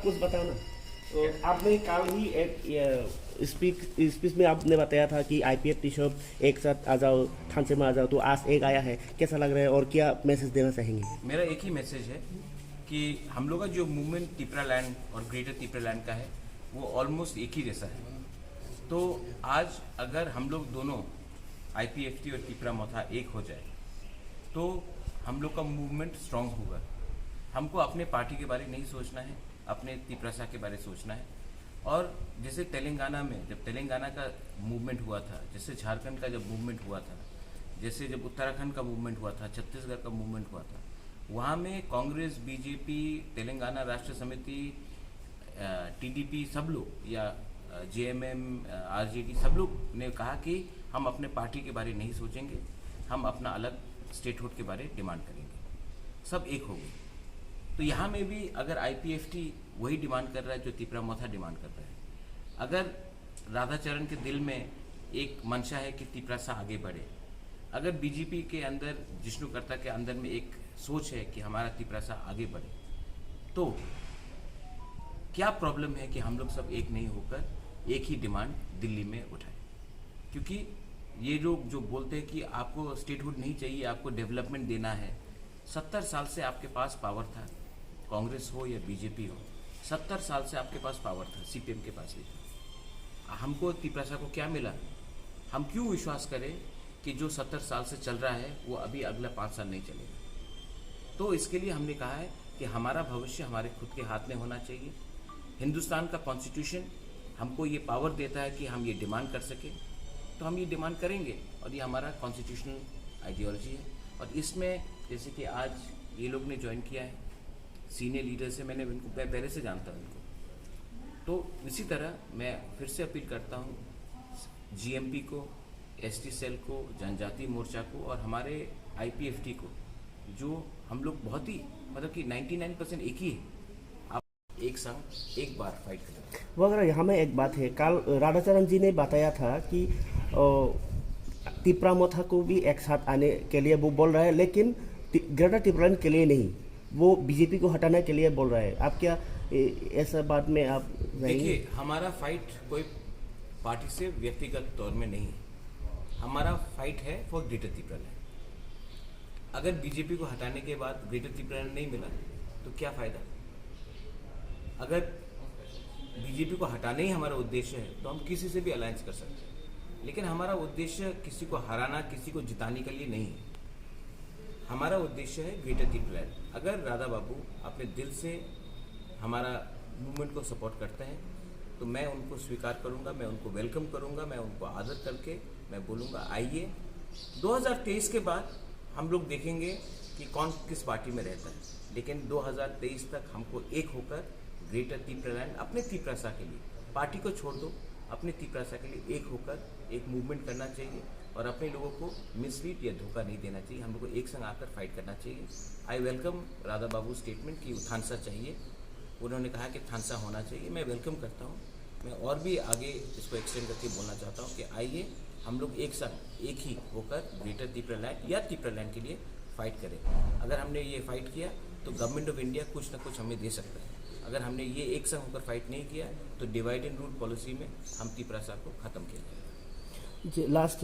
कुछ बताओ ना। तो आपने कल ही एक स्पीच में आपने बताया था कि आईपीएफ टी शॉप एक साथ आ जाओ, थानसे में आ जाओ, तो आज एक आया है, कैसा लग रहा है और क्या मैसेज देना चाहेंगे? मेरा एक ही मैसेज है कि हम लोग का जो मूवमेंट तिपरा लैंड और ग्रेटर तिपरा लैंड का है वो ऑलमोस्ट एक ही जैसा है। तो आज अगर हम लोग दोनों आईपीएफटी और तिपरा मोथा एक हो जाए तो हम लोग का मूवमेंट स्ट्रांग होगा। हमको अपने पार्टी के बारे में नहीं सोचना है, अपने तिपरासा के बारे में सोचना है। और जैसे तेलंगाना में जब तेलंगाना का मूवमेंट हुआ था, जैसे झारखंड का जब मूवमेंट हुआ था, जैसे जब उत्तराखंड का मूवमेंट हुआ था, छत्तीसगढ़ का मूवमेंट हुआ था, वहाँ में कांग्रेस, बीजेपी, तेलंगाना राष्ट्र समिति, टीडीपी सब लोग या जेएमएम, आरजेडी सब लोग ने कहा कि हम अपने पार्टी के बारे में नहीं सोचेंगे, हम अपना अलग स्टेटहुड के बारे में डिमांड करेंगे। सब एक हो गए। तो यहाँ में भी अगर आईपीएफटी वही डिमांड कर रहा है जो तिपरा मोथा डिमांड कर रहा है, अगर राधाचरण के दिल में एक मंशा है कि तिपरासा आगे बढ़े, अगर बीजेपी के अंदर, जिष्णुकर्ता के अंदर में एक सोच है कि हमारा तिपरासा आगे बढ़े, तो क्या प्रॉब्लम है कि हम लोग सब एक नहीं होकर एक ही डिमांड दिल्ली में उठाए? क्योंकि ये लोग जो बोलते हैं कि आपको स्टेटहुड नहीं चाहिए, आपको डेवलपमेंट देना है। 70 साल से आपके पास पावर था, कांग्रेस हो या बीजेपी हो, 70 साल से आपके पास पावर था, सीपीएम के पास भी था। हमको तिपरासा को क्या मिला? हम क्यों विश्वास करें कि जो 70 साल से चल रहा है वो अभी अगला 5 साल नहीं चलेगा? तो इसके लिए हमने कहा है कि हमारा भविष्य हमारे खुद के हाथ में होना चाहिए। हिंदुस्तान का कॉन्स्टिट्यूशन हमको ये पावर देता है कि हम ये डिमांड कर सकें, तो हम ये डिमांड करेंगे। और ये हमारा कॉन्स्टिट्यूशनल आइडियोलॉजी है। और इसमें जैसे कि आज ये लोग ने ज्वाइन किया है, सीनियर लीडर से मैंने इनको पहले से जानता हूँ इनको, तो इसी तरह मैं फिर से अपील करता हूँ जीएमपी को, एसटी सेल को, जनजाति मोर्चा को और हमारे आईपीएफटी को, जो हम लोग बहुत ही मतलब कि 99% एक ही है, आप एक संग एक बार फाइट करें। वो अगर यहाँ में एक बात है, कल राधाचरण जी ने बताया था कि तिपरा मोथा को भी एक साथ आने के लिए वो बोल रहा है, लेकिन ग्रेटर तिपरालैंड के लिए नहीं, वो बीजेपी को हटाने के लिए बोल रहा है। आप क्या ऐसा बात में आप देखिए, हमारा फाइट कोई पार्टी से व्यक्तिगत तौर में नहीं है, हमारा फाइट है फॉर ग्रेटर तिपरालैंड। अगर बीजेपी को हटाने के बाद ग्रेटर तिपरालैंड नहीं मिला तो क्या फायदा? अगर बीजेपी को हटाना ही हमारा उद्देश्य है तो हम किसी से भी अलायंस कर सकते हैं, लेकिन हमारा उद्देश्य किसी को हराना, किसी को जिताने के लिए नहीं है। हमारा उद्देश्य है ग्रेटर तिपरालैंड। अगर राधा बाबू अपने दिल से हमारा मूवमेंट को सपोर्ट करते हैं तो मैं उनको स्वीकार करूंगा, मैं उनको वेलकम करूंगा, मैं उनको आदर करके मैं बोलूंगा आइए। 2023 के बाद हम लोग देखेंगे कि कौन किस पार्टी में रहता है, लेकिन 2023 तक हमको एक होकर ग्रेटर तिपरालैंड, अपने तिपरासा के लिए, पार्टी को छोड़ दो, अपने तिपरासा के लिए एक होकर एक मूवमेंट करना चाहिए और अपने लोगों को मिसलीड या धोखा नहीं देना चाहिए। हम लोग को एक संग आकर फाइट करना चाहिए। I welcome Radha Babu statement कि थानसा चाहिए, उन्होंने कहा कि थानसा होना चाहिए, मैं वेलकम करता हूँ। मैं और भी आगे इसको एक्सटेंड करके बोलना चाहता हूँ कि आइए हम लोग एक साथ एक ही होकर ग्रेटर तिपरालैंड या तिपरालैंड के लिए फाइट करें। अगर हमने ये फाइट किया तो गवर्नमेंट ऑफ इंडिया कुछ ना कुछ हमें दे सकता है। अगर हमने ये एक संग होकर फाइट नहीं किया तो डिवाइड एंड रूल पॉलिसी में हम तिपरासा को ख़त्म किया जाएगा। लास्ट